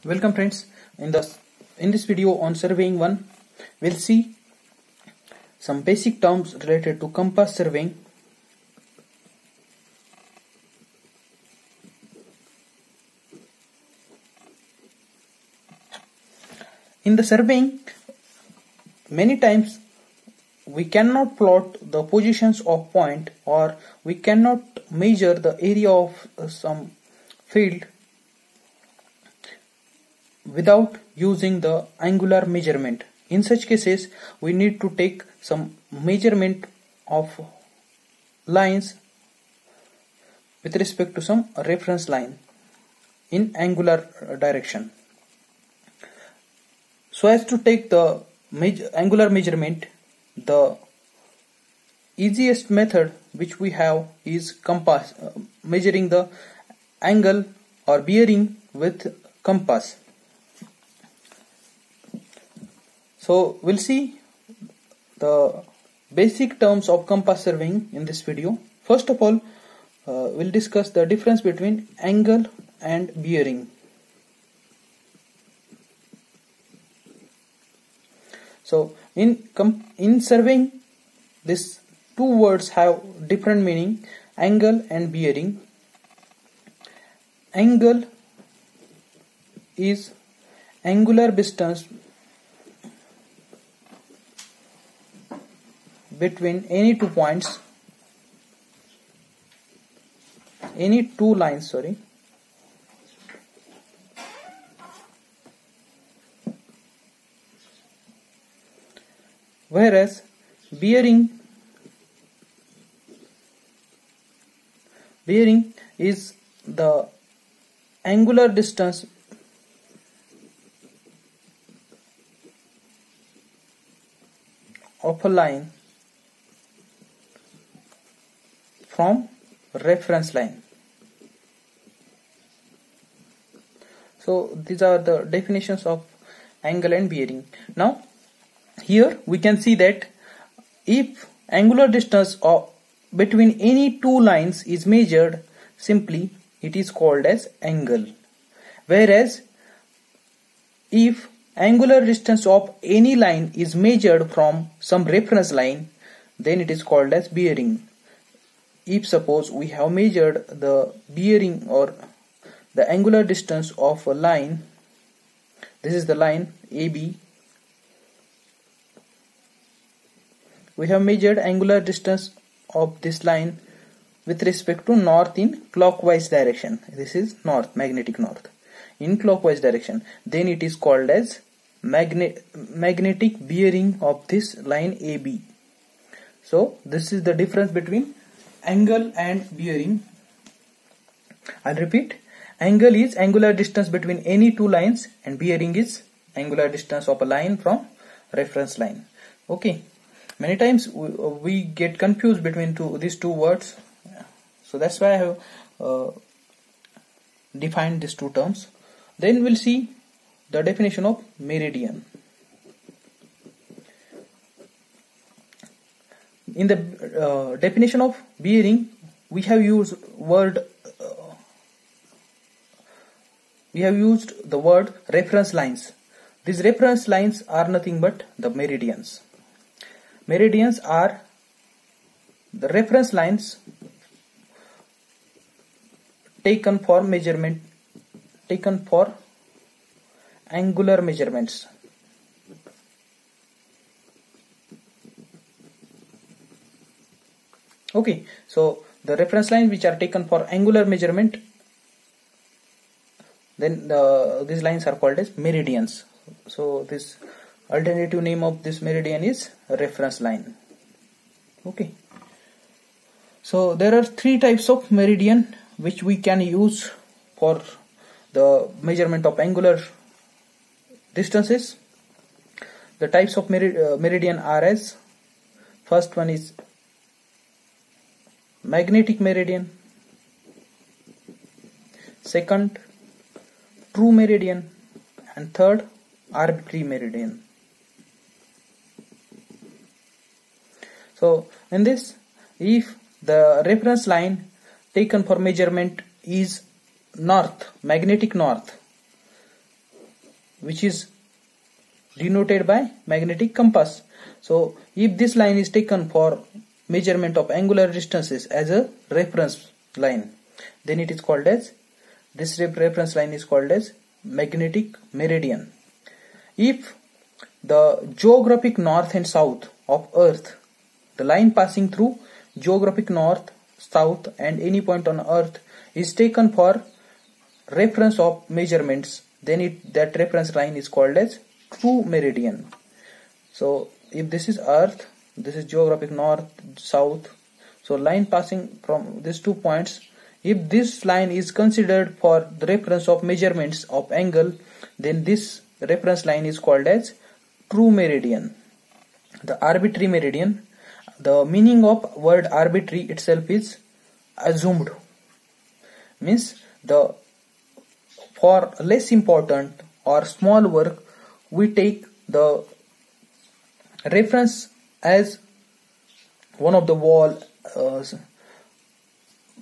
Welcome friends. In this video on surveying 1, we'll see some basic terms related to compass surveying. In the surveying, many times we cannot plot the positions of point, or we cannot measure the area of some field without using the angular measurement. In such cases, we need to take some measurement of lines with respect to some reference line in angular direction. So as to take the angular measurement, the easiest method which we have is compass, measuring the angle or bearing with compass. So we'll see the basic terms of compass surveying in this video. First of all, we'll discuss the difference between angle and bearing. So in surveying, these two words have different meaning: angle and bearing. Angle is angular distance between any two lines, whereas bearing is the angular distance of a line from reference line. So these are the definitions of angle and bearing. Now here we can see that if angular distance between any two lines is measured, simply it is called as angle, whereas if angular distance of any line is measured from some reference line, then it is called as bearing. If suppose we have measured the bearing or the angular distance of a line, this is the line AB, we have measured angular distance of this line with respect to north in clockwise direction. This is north, magnetic north, in clockwise direction. Then it is called as magnetic bearing of this line AB. So this is the difference between angle and bearing. I'll repeat: angle is angular distance between any two lines, and bearing is angular distance of a line from reference line. Okay, many times we get confused between these two words, so that's why I have defined these two terms. Then we'll see the definition of meridian. In the definition of bearing, we have used the word reference lines. These reference lines are nothing but the meridians. Meridians are the reference lines taken for measurement, taken for angular measurements. Okay, so the reference lines which are taken for angular measurement, then these lines are called as meridians. So this alternative name of this meridian is reference line. Okay, so there are three types of meridian which we can use for the measurement of angular distances. The types of meridian are as: first one is magnetic meridian, second true meridian, and third arbitrary meridian. So in this, if the reference line taken for measurement is north, magnetic north, which is denoted by magnetic compass. So if this line is taken for measurement of angular distances as a reference line, then it is called as, this reference line is called as magnetic meridian. If the geographic north and south of Earth, the line passing through geographic north, south and any point on Earth is taken for reference of measurements, then that reference line is called as true meridian. So if this is Earth, this is geographic north, south, so line passing from these 2 points, if this line is considered for the reference of measurements of angle, then this reference line is called as true meridian. The arbitrary meridian, the meaning of word arbitrary itself is assumed, means the for less important or small work we take the reference as one of the wall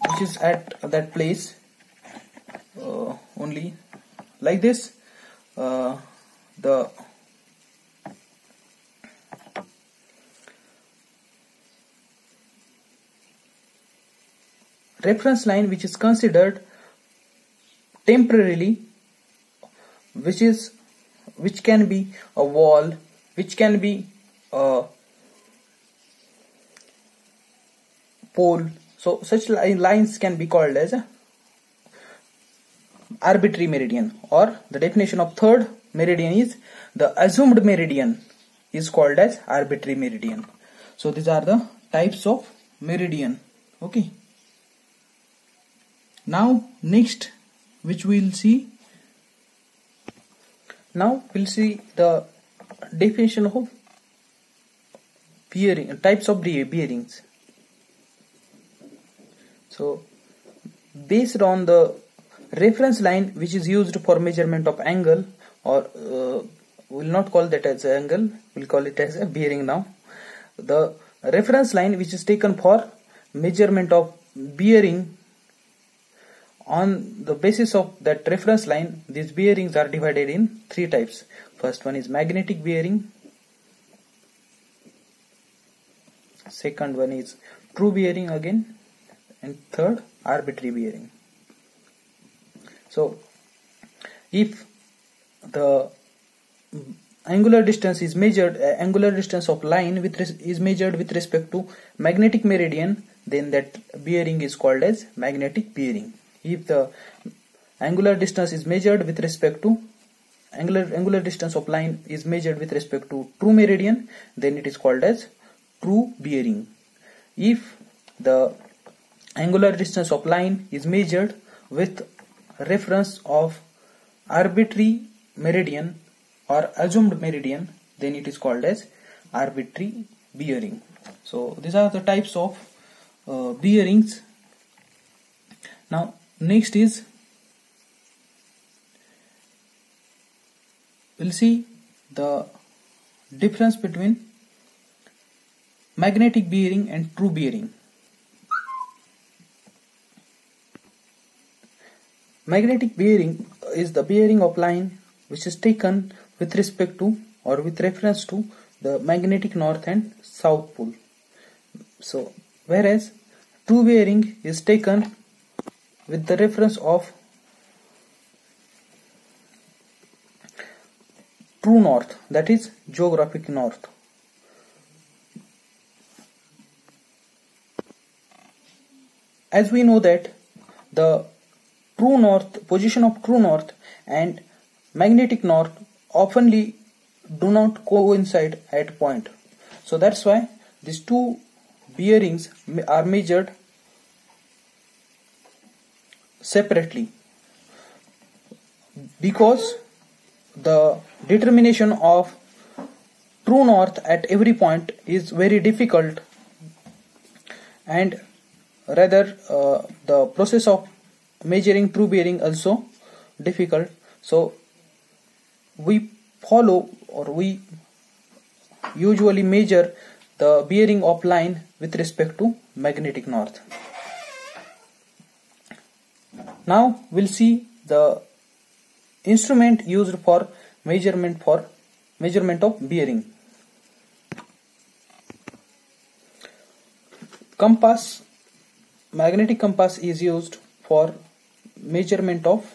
which is at that place only, like this. The reference line which is considered temporarily, which can be a wall, which can be a pole, so such lines can be called as arbitrary meridian, or the definition of third meridian is the assumed meridian is called as arbitrary meridian. So these are the types of meridian. Okay, now next which we'll see, now we'll see the definition of bearing, types of bearings. So based on the reference line which is used for measurement of angle, or we'll not call that as angle, we'll call it as a bearing now. The reference line which is taken for measurement of bearing, on the basis of that reference line, these bearings are divided in 3 types. First one is magnetic bearing, second one is true bearing again, and third arbitrary bearing. So if the angular distance is measured, angular distance of line is measured with respect to magnetic meridian, then that bearing is called as magnetic bearing. If the angular distance is measured with respect to angular distance of line is measured with respect to true meridian, then it is called as true bearing. If the angular distance of line is measured with reference of arbitrary meridian or assumed meridian, then it is called as arbitrary bearing. So these are the types of bearings. Now next is, we'll see the difference between magnetic bearing and true bearing. Magnetic bearing is the bearing of line which is taken with respect to or with reference to the magnetic north and south pole. So whereas true bearing is taken with the reference of true north, that is geographic north. As we know that the true north, position of true north and magnetic north oftenly do not coincide at point. So that's why these two bearings are measured separately, because the determination of true north at every point is very difficult, and rather the process of measuring true bearing also difficult. So we follow, or we usually measure the bearing of line with respect to magnetic north. Now we'll see the instrument used for measurement of bearing. Compass, magnetic compass is used for measurement of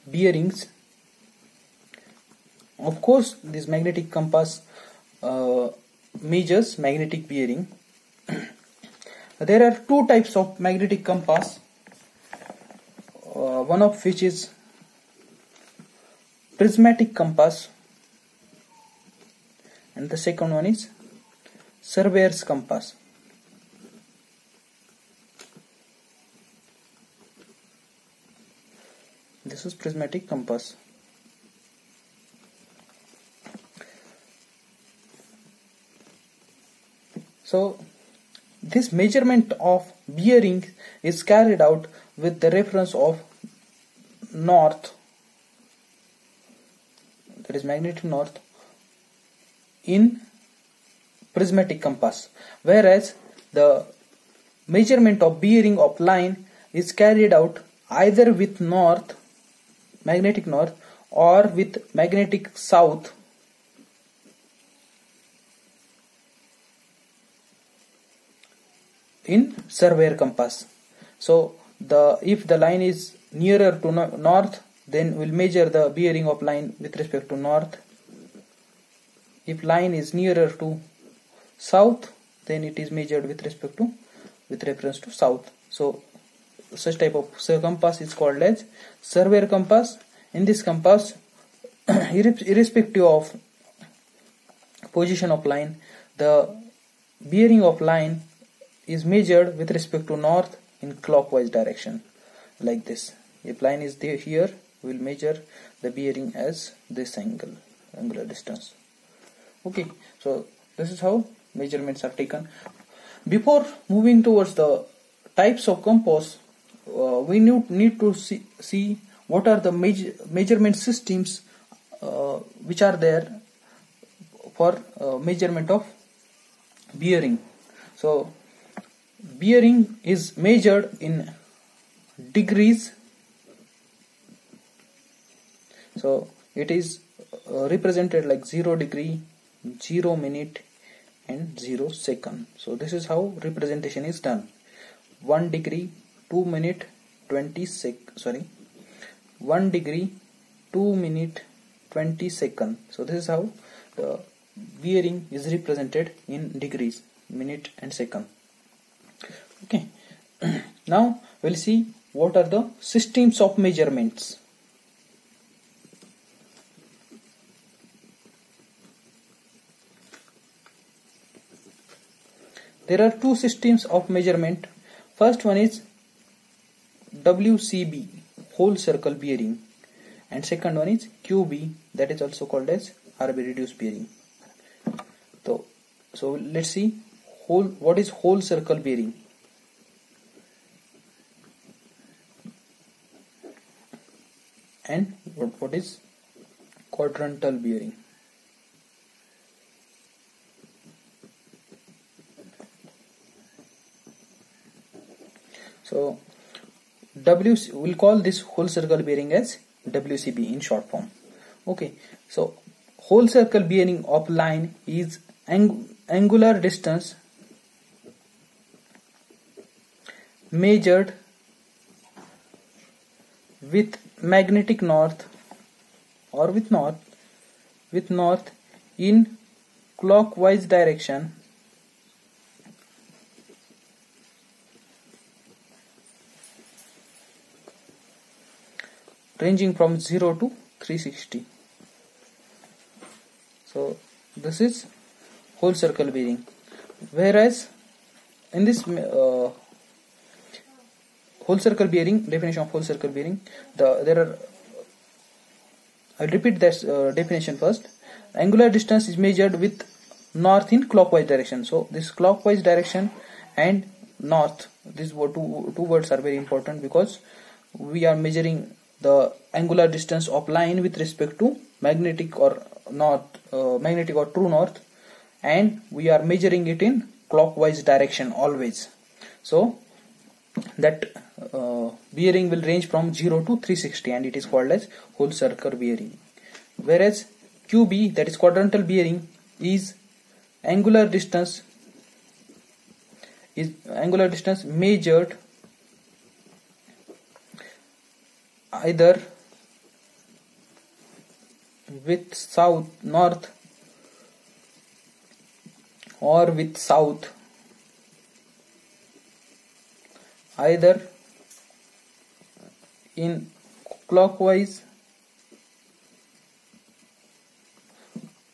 bearings. Of course, this magnetic compass measures magnetic bearing. There are two types of magnetic compass, one of which is prismatic compass and the second one is surveyor's compass. This is prismatic compass. So this measurement of bearing is carried out with the reference of north, that is magnetic north, in prismatic compass, whereas the measurement of bearing of line is carried out either with north, magnetic north, or with magnetic south in surveyor compass. So if the line is nearer to north, then we'll measure the bearing of line with respect to north. If line is nearer to south, then it is measured with reference to south. So such type of compass is called as surveyor compass. In this compass, irrespective of position of line, the bearing of line is measured with respect to north in clockwise direction, like this. If line is there here, we will measure the bearing as this angular distance. Okay, so this is how measurements are taken. Before moving towards the types of compass, we need to see what are the measurement systems which are there for measurement of bearing. So bearing is measured in degrees. So it is represented like 0 degree, 0 minute and 0 second. So this is how representation is done. 1 degree, 2 minute, 1 degree, 2 minute, 20 second. So this is how the bearing is represented in degrees, minute and second. Okay. Now we'll see what are the systems of measurements. There are two systems of measurement. First one is WCB, whole circle bearing, and second one is QB, that is also called as RB reduced bearing. So let's see what is whole circle bearing. And what is quadrantal bearing. So we'll call this whole circle bearing as WCB in short form. Okay, so whole circle bearing of line is angular distance measured with magnetic north or with north in clockwise direction ranging from 0 to 360. So this is whole circle bearing. Whereas in this whole circle bearing, definition of whole circle bearing, I'll repeat that definition first. Angular distance is measured with north in clockwise direction. So this clockwise direction and north, these two words are very important because we are measuring the angular distance of line with respect to magnetic or true north, and we are measuring it in clockwise direction always. So that bearing will range from 0 to 360 and it is called as whole circle bearing. whereas QB, that is quadrantal bearing, is angular distance measured either with north or with south, either in clockwise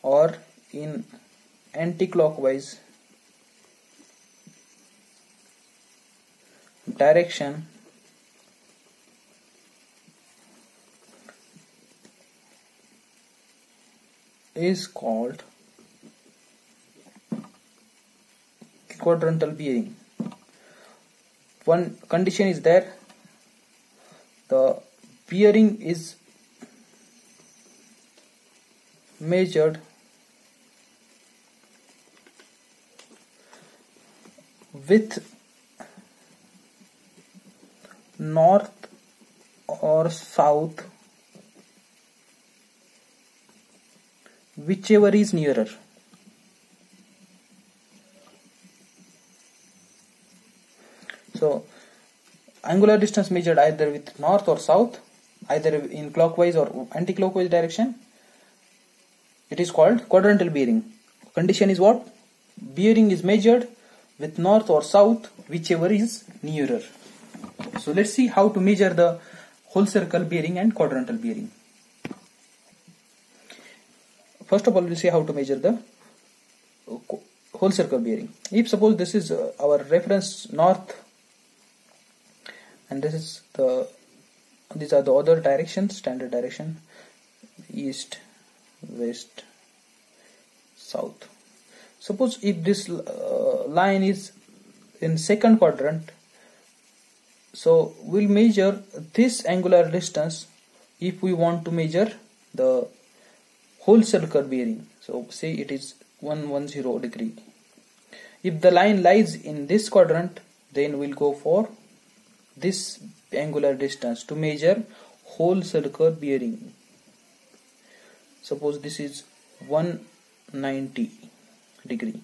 or in anti-clockwise direction is called quadrantal bearing. One condition is there: the bearing is measured with north or south, whichever is nearer. So angular distance measured either with north or south, either in clockwise or anti-clockwise direction, it is called quadrantal bearing. Condition is what? Bearing is measured with north or south, whichever is nearer. So let's see how to measure the whole circle bearing and quadrantal bearing. First of all, we'll see how to measure the whole circle bearing. If suppose this is our reference north, and these are the other directions, standard direction: east, west, south. Suppose if this line is in second quadrant, so we'll measure this angular distance if we want to measure the whole circle bearing. So say it is 110 degree. If the line lies in this quadrant, then we'll go for this angular distance to measure whole circle bearing. Suppose this is 190 degree,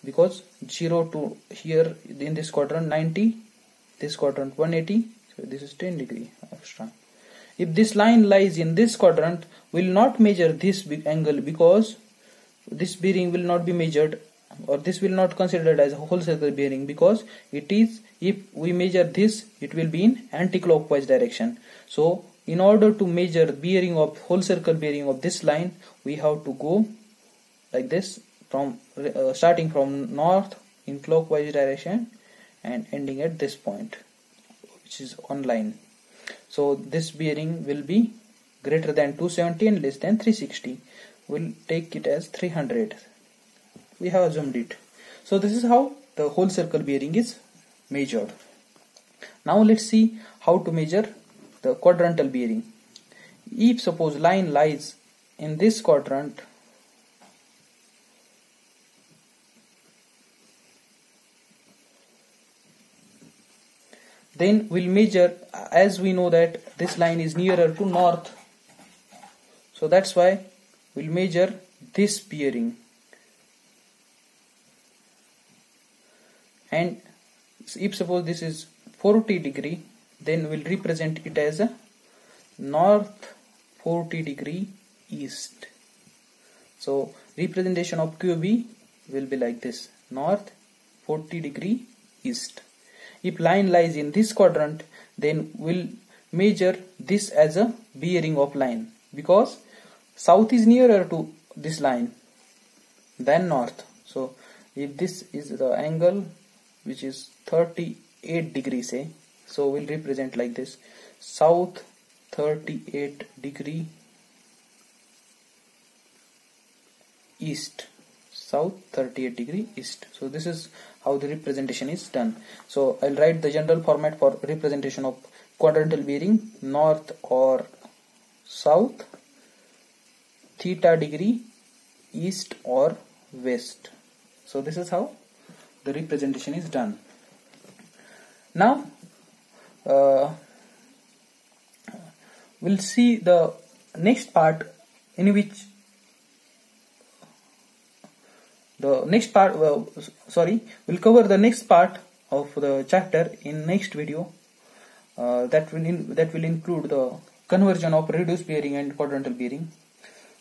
because 0 to here in this quadrant 90, this quadrant 180, so this is 10 degree extra. If this line lies in this quadrant, we will not measure this big angle, because this bearing will not be measured, or this will not considered as a whole circle bearing, because it is, if we measure this, it will be in anti-clockwise direction. So in order to measure bearing of whole circle bearing of this line, we have to go like this, from starting from north in clockwise direction and ending at this point, which is on line. So this bearing will be greater than 270 and less than 360. We'll take it as 300. We have assumed it. So this is how the whole circle bearing is measured. Now let's see how to measure the quadrantal bearing. If suppose line lies in this quadrant, then we'll measure, as we know that this line is nearer to north, so that's why we'll measure this bearing. And if suppose this is 40 degree, then we'll represent it as a north 40 degree east. So representation of QB will be like this: north 40 degree east. If line lies in this quadrant, then we'll measure this as a bearing of line, because south is nearer to this line than north. So if this is the angle which is 38 degrees, say, so we'll represent like this: south 38 degree east, south 38 degree east. So this is how the representation is done. So I'll write the general format for representation of quadrantal bearing: north or south, theta degree, east or west. So this is how the representation is done. Now we'll see the next part, in which the next part we'll cover the next part of the chapter in next video. That will include the conversion of reduced bearing and quadrantal bearing.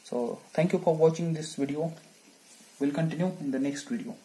So thank you for watching this video. We'll continue in the next video.